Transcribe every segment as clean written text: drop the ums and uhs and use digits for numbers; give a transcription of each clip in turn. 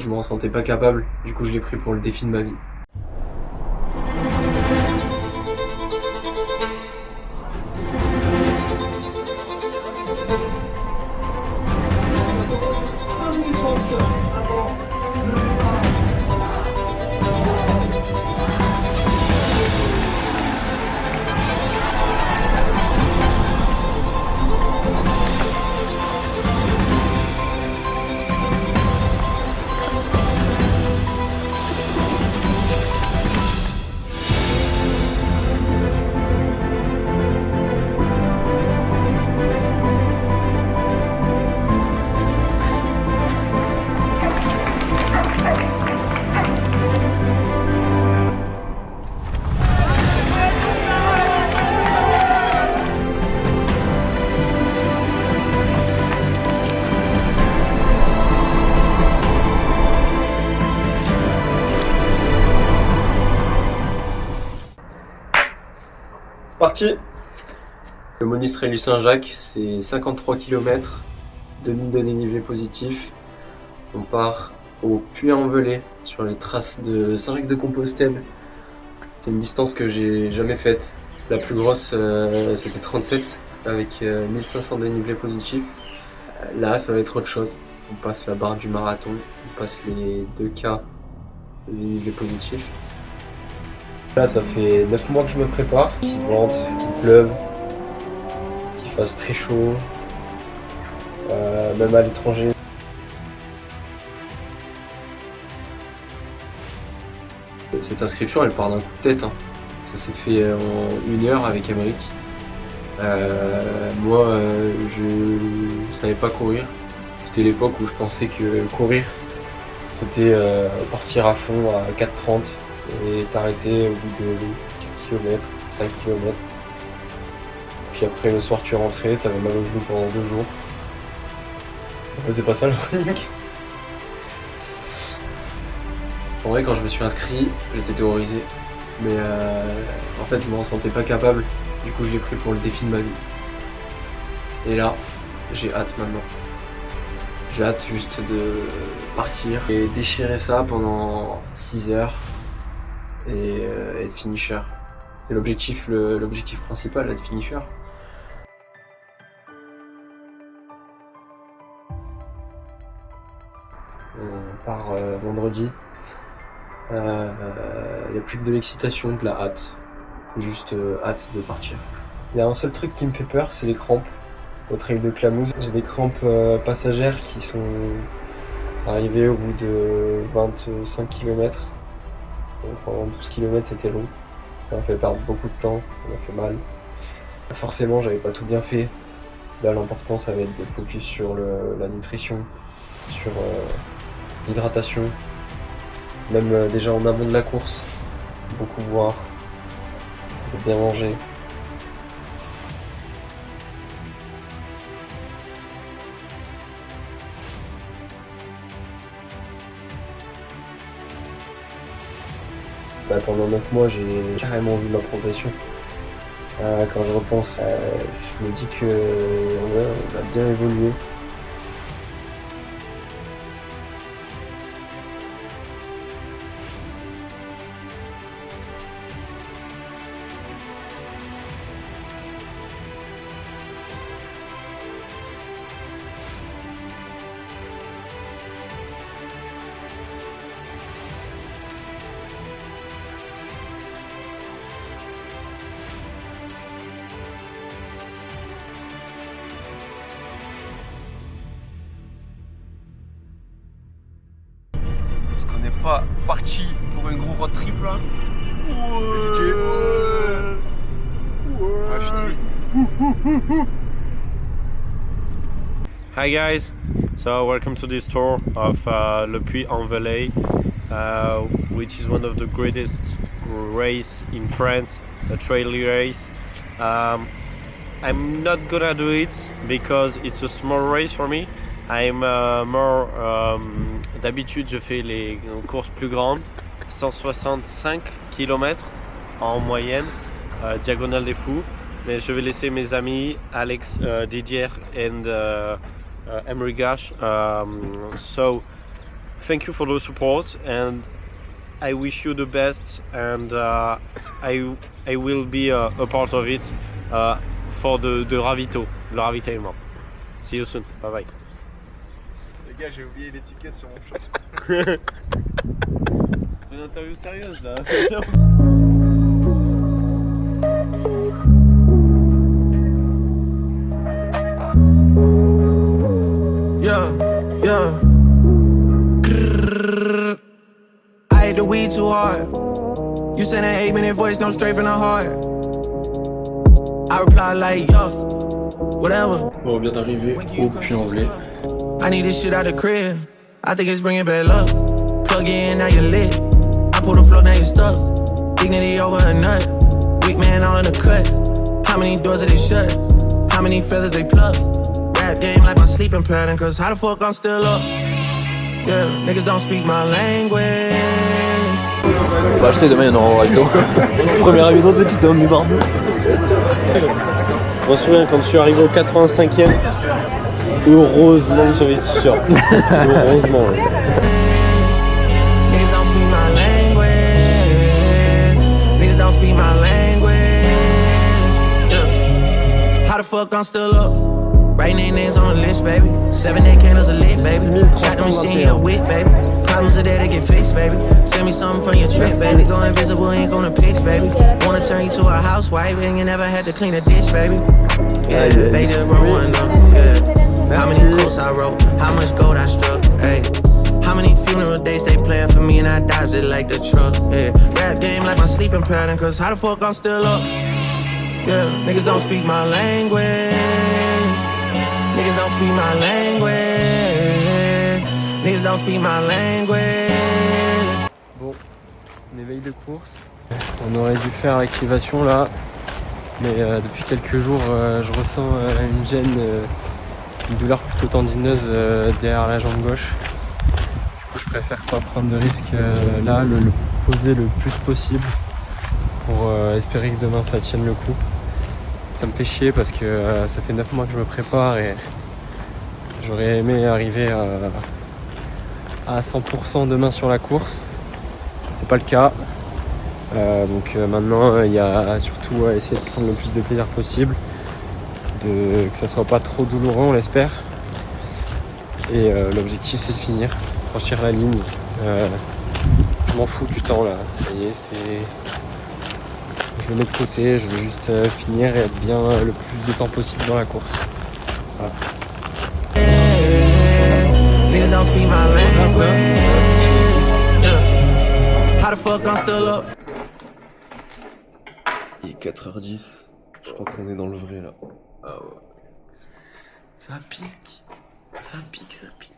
Je m'en sentais pas capable, du coup je l'ai pris pour le défi de ma vie. C'est parti! Le Monistrol du Saint-Jacques, c'est 53 km, 2000 de dénivelé positif. On part au Puy-en-Velay sur les traces de Saint-Jacques-de-Compostelle. C'est une distance que j'ai jamais faite. La plus grosse, c'était 37 avec 1500 dénivelés positifs. Là, ça va être autre chose. On passe la barre du marathon, on passe les 2K de dénivelé positif. Là, ça fait 9 mois que je me prépare, qu'il vente, qu'il pleuve, qu'il fasse très chaud, même à l'étranger. Cette inscription, elle part d'un coup de tête. Hein. Ça s'est fait en 1 heure avec Amérique. Moi, je savais pas courir. C'était l'époque où je pensais que courir, c'était partir à fond à 4,30 et t'arrêter au bout de 4 km, 5 km. Puis après, le soir, tu rentrais, t'avais mal au genou pendant 2 jours. On faisait pas ça le running. En vrai, quand je me suis inscrit, j'étais terrorisé. Mais en fait, je m'en sentais pas capable. Du coup, je l'ai pris pour le défi de ma vie. Et là, j'ai hâte maintenant. J'ai hâte juste de partir et déchirer ça pendant 6 heures et être finisher. C'est l'objectif principal, être finisher. On part vendredi. Il n'y a plus que de l'excitation, de la hâte. Juste hâte de partir. Il y a un seul truc qui me fait peur, c'est les crampes. Au trail de Clamouze, j'ai des crampes passagères qui sont arrivées au bout de 25 km. Donc pendant 12 km, c'était long. Ça m'a fait perdre beaucoup de temps, ça m'a fait mal. Forcément, j'avais pas tout bien fait. Là, l'important, ça va être de focus sur la nutrition, sur l'hydratation. Même déjà en amont de la course, beaucoup boire, de bien manger. Pendant 9 mois, j'ai carrément vu ma progression. Quand je repense, je me dis que on a bien évolué. Parce qu'on n'est pas parti pour un gros road trip là. Ouais, je suis timide. Hi guys, so welcome to this tour of Le Puy-en-Velay, which is one of the greatest race in France, a trail race. I'm not gonna do it because it's a small race for me. I'm more d'habitude je fais les courses plus grandes, 165 km en moyenne, diagonale des fous. Mais je vais laisser mes amis Alex, Didier and Emery Gash. So thank you for the support and I wish you the best and I will be a part of it for the le ravitaillement. See you soon, bye bye. Les gars, j'ai oublié l'étiquette sur mon short. C'est une interview sérieuse là. Yeah. I hate the weed too hard. You send an 8-minute voice, come straight from the heart. I reply like, yo, whatever. Bon, on vient d'arriver au Puy-en-Velay. I need this shit out the crib. I think it's bringing bad luck. Plug in, now you're lit. I pull the plug, now you're stuck. Dignity over a nut. Weak man all in the cut. How many doors are they shut? How many feathers they pluck? Rap game like my sleeping pattern. Cause how the fuck I'm still up? Yeah, niggas don't speak my language. On va acheter demain, il y en aura en McDo. Premier McDo, tu sais, tu t'es emmené partout. Je me souviens quand je suis arrivé au 85e, heureusement que j'avais ce t-shirt. Heureusement. Niggas don't speak my language. Niggas don't speak my language. Yeah. How the fuck I'm still up? Writing their names on the list, baby. 7-8 candles a lit, baby. Shot the machine, here with, baby. Problems are there to get fixed, baby. Send me something from your trip, baby. Go invisible, ain't gonna pitch, baby. Wanna turn you to a housewife and you never had to clean a dish, baby. Yeah, they just roll one up, yeah. How many quotes I wrote, how much gold I struck, hey. How many funeral dates they playing for me and I dodged it like the truck, yeah. Rap game like my sleeping pattern, cause how the fuck I'm still up? Yeah, niggas don't speak my language. Niggas don't speak my language. Niggas don't speak my language. Bon, une éveil de course. On aurait dû faire l'activation là, mais depuis quelques jours, je ressens une gêne, une douleur plutôt tendineuse derrière la jambe gauche. Du coup, je préfère pas prendre de risque là, le poser le plus possible pour espérer que demain ça tienne le coup. Ça me fait chier parce que ça fait 9 mois que je me prépare et j'aurais aimé arriver à 100% demain sur la course. C'est pas le cas. Donc maintenant il y a surtout à essayer de prendre le plus de plaisir possible, que ça soit pas trop douloureux, on l'espère. Et l'objectif c'est de finir, franchir la ligne. Je m'en fous du temps là, ça y est, je le mets de côté, je veux juste finir et être bien le plus de temps possible dans la course. Voilà. Il est 4h10, je crois qu'on est dans le vrai là. Ah ouais. Ça pique, ça pique, ça pique.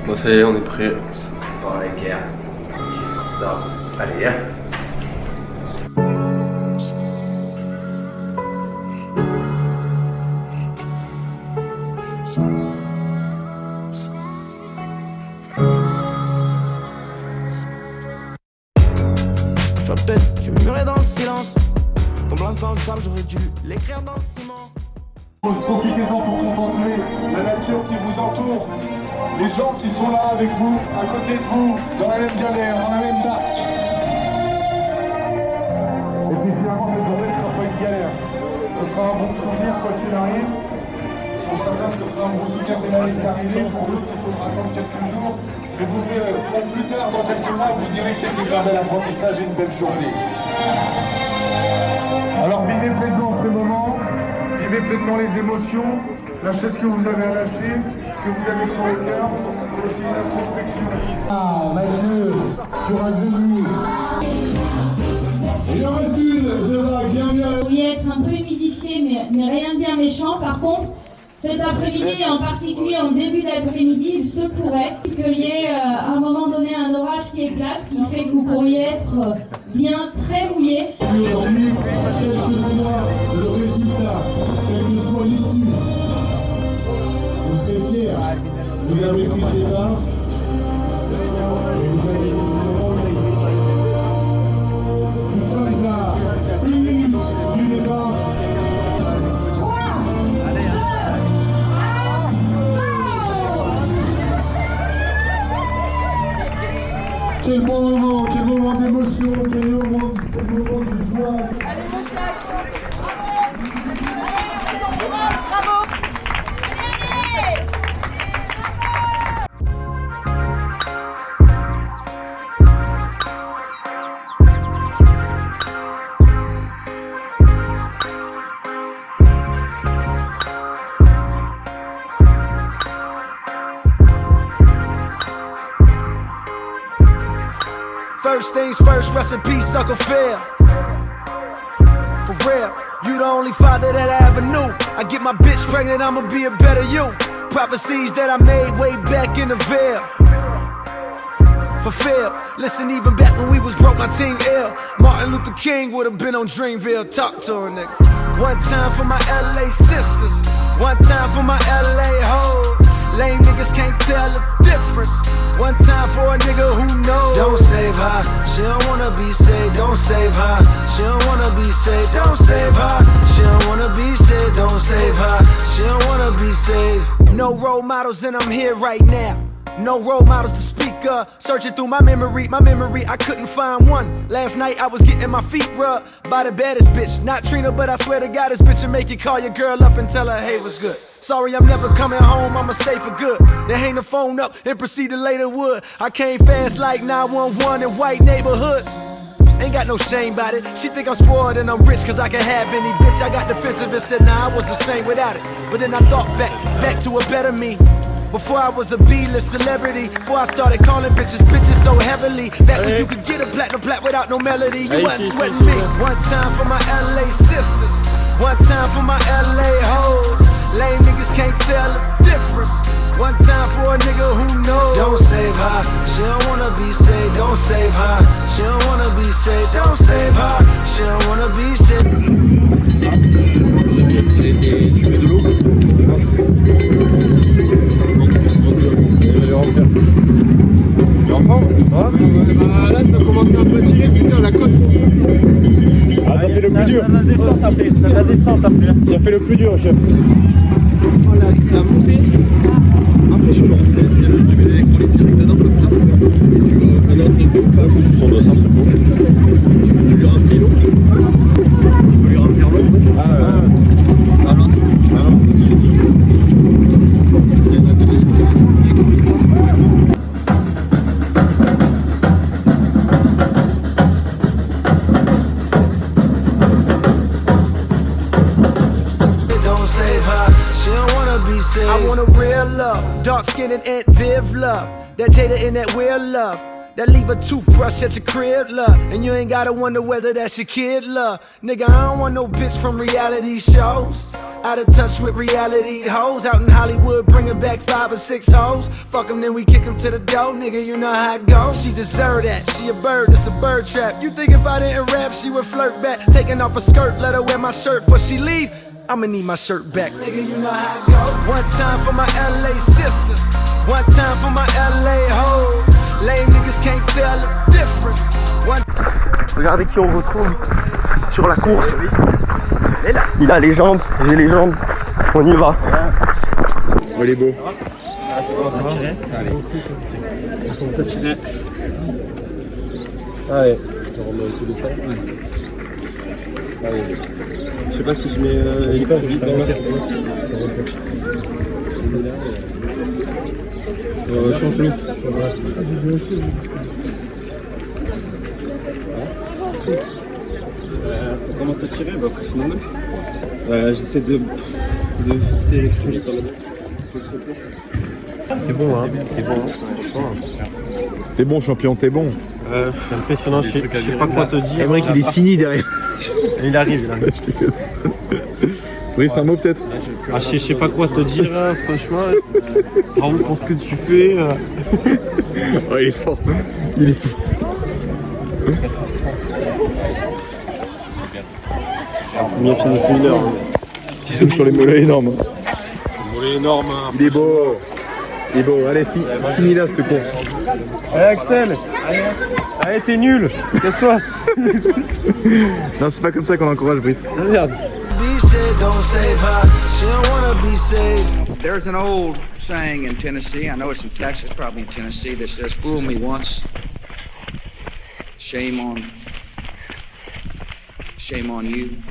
Bon ça y est, on est prêt. Par la guerre, tranquille comme ça. Allez, hein. Tu vois peut-être, tu murmurais dans le silence. Ton blanc dans le sable, j'aurais dû l'écrire dans le ciment. Profitez-en pour contempler la nature qui vous entoure, les gens qui sont là avec vous, à côté de vous, dans la même galère, dans la même barque. Et puis finalement, cette journée ne sera pas une galère. Ce sera un bon souvenir quoi qu'il arrive. Pour certains, ce sera un bon souvenir de l'année qui est arrivée. Pour d'autres, il faudra attendre quelques jours. Mais vous verrez, plus tard, dans quelques mois, vous direz que c'était un bel apprentissage et une belle journée. Alors vivez pleinement ce moment. Vivez pleinement les émotions, lâchez ce que vous avez à lâcher, ce que vous avez sur le cœur, c'est aussi une introspection. Ah, Mathieu, courageux. Il en reste une, je vais bien. Vous pourriez être un peu humidifié, mais rien de bien méchant. Par contre, cet après-midi, en particulier en début d'après-midi, il se pourrait qu'il y ait à un moment donné un orage qui éclate, qui fait que vous pourriez être bien très mouillé. Aujourd'hui, quel que soit le résultat, quelle que soit l'issue, vous serez fiers. Vous avez pris ce départ. Et vous avez nous sommes là, une minute du départ. attention, quel est le moment de joie. Allez mon slash. Bravo. Allez, allez. First things first, rest in peace, Uncle Phil. For real, you the only father that I ever knew. I get my bitch pregnant, I'ma be a better you. Prophecies that I made way back in the veil. Fulfill. Listen, even back when we was broke, my team ill. Martin Luther King would've been on Dreamville. Talk to her, nigga. One time for my LA sisters. One time for my LA hoes. Lame niggas can't tell the difference. One time for a nigga who knows. Don't save her, she don't wanna be saved. Don't save her, she don't wanna be saved. Don't save her, she don't wanna be saved. Don't save her, she don't wanna be saved. No role models and I'm here right now. No role models to speak of. Searching through my memory, I couldn't find one. Last night I was getting my feet rubbed by the baddest bitch. Not Trina, but I swear to God, this bitch will make you call your girl up and tell her, hey, what's good? Sorry, I'm never coming home, I'ma stay for good. Then hang the phone up and proceed to lay the wood. I came fast like 911 in white neighborhoods. Ain't got no shame about it. She think I'm spoiled and I'm rich cause I can have any bitch. I got defensive and said, nah, I was the same without it. But then I thought back to a better me. Before I was a B-list celebrity. Before I started calling bitches so heavily. Back when you could get a platinum plat without no melody. You wasn't sweating me. One time for my LA sisters. One time for my LA hoes. Lame niggas can't tell the difference. One time for a nigga who knows. Don't save her, she don't wanna be saved. Don't save her, she don't wanna be saved. Don't save her, she don't wanna be saved. Là, ça va commencer un peu à tirer, putain, la côte. Ah, t'as fait le plus dur. La descente après. Tu as fait le plus dur, chef. Oh, la montée. Impressionnant. Tu mets l'électrolyte direct dedans comme ça. Et tu le rentres un peu. Faut que tu son dossard, c'est beau. Tu lui remplis l'eau. Tu peux lui remplir l'eau. Ah, l'autre. I want a real love, dark skin and Aunt Viv love. That Jada and that Will love. That leave a toothbrush at your crib love. And you ain't gotta wonder whether that's your kid love. Nigga, I don't want no bitch from reality shows. Out of touch with reality hoes. Out in Hollywood bringing back 5 or 6 hoes. Fuck them, then we kick them to the door. Nigga, you know how it goes. She deserve that, she a bird, it's a bird trap. You think if I didn't rap, she would flirt back. Taking off her skirt, let her wear my shirt before she leave. I'ma need my shirt back. Nigga, you know how it goes. One time for my LA sisters. One time for my LA hoes. Lame niggas can't tell the difference. One time. Regardez qui on retrouve sur la course. Il a les jambes, j'ai les jambes. On y va. Oh, il est beau. Ah, ça commence à tirer. Allez. Ça commence à tirer. Allez. On remet un coup de sang. Allez. Je sais pas si je mets les pages vite dans la change-le. Ça commence à tirer, bah après c'est normal. J'essaie de forcer l'électrolyte sur la tête. T'es bon, hein? T'es bon, hein? T'es bon, champion, t'es bon. C'est impressionnant, je sais pas quoi te dire. Emmerich, il est fini derrière. Il arrive. Oui, c'est un mot peut-être. Je sais pas quoi te dire, franchement. Bravo pour ce que tu fais. Oh, il est fort. Il est fort. Bien fini depuis 1 heure. Petit zoom sur les mollets énormes. Mollet énorme. Il est beau. Il est beau. Allez, finis là cette course. Allez Axel. Allez, t'es nul. Casse-toi. Non, c'est pas comme ça qu'on encourage Brice. Ah, merde. There's an old saying in Tennessee, I know it's in Texas, probably in Tennessee, that says, fool me once, Shame on you.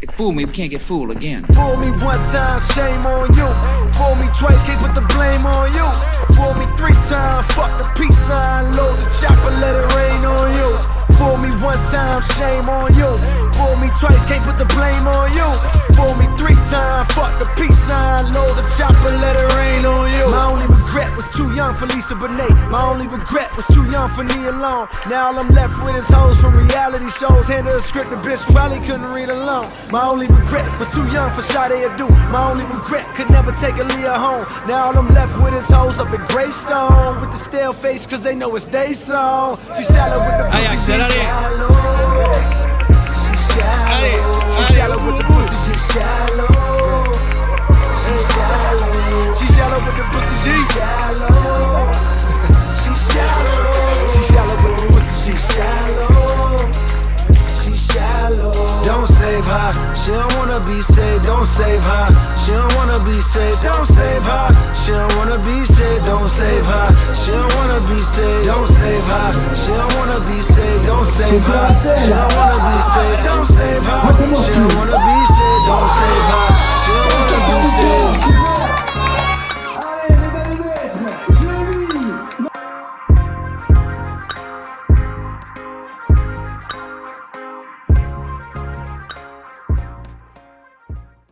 It fooled me, we can't get fooled again. Fool me one time, shame on you. Fool me twice, can't put the blame on you. Fool me 3 times, fuck the peace sign. Load the chopper, let it rain on you. Fool me one time, shame on you. Fool me twice, can't put the blame on you. Fool me 3 times, fuck the peace sign. Load the chopper, let it rain on you. My only regret was too young for Lisa Bonet. My only regret was too young for Nia Long. Now all I'm left with is hoes from reality shows. Hand her a script, the bitch probably couldn't read alone. My only regret was too young for Sade Adu. My only regret could never take Aaliyah home. Now all I'm left with is hoes up in Greystone with the stale face, cause they know it's they song. She shallow with the pussy, she shallow. She shallow. She shallow with the pussy, she shallow. She shallow. She shallow with the pussy, she shallow. She shallow. She shallow with the pussy, she shallow. She shallow. Don't save her, she don't wanna be saved. Don't save her, she don't wanna be saved. Don't save her, she don't wanna be saved. Don't save her, she don't wanna be saved. Don't save her, she don't wanna be saved. Don't save her, she don't wanna be saved. Don't save her, she don't wanna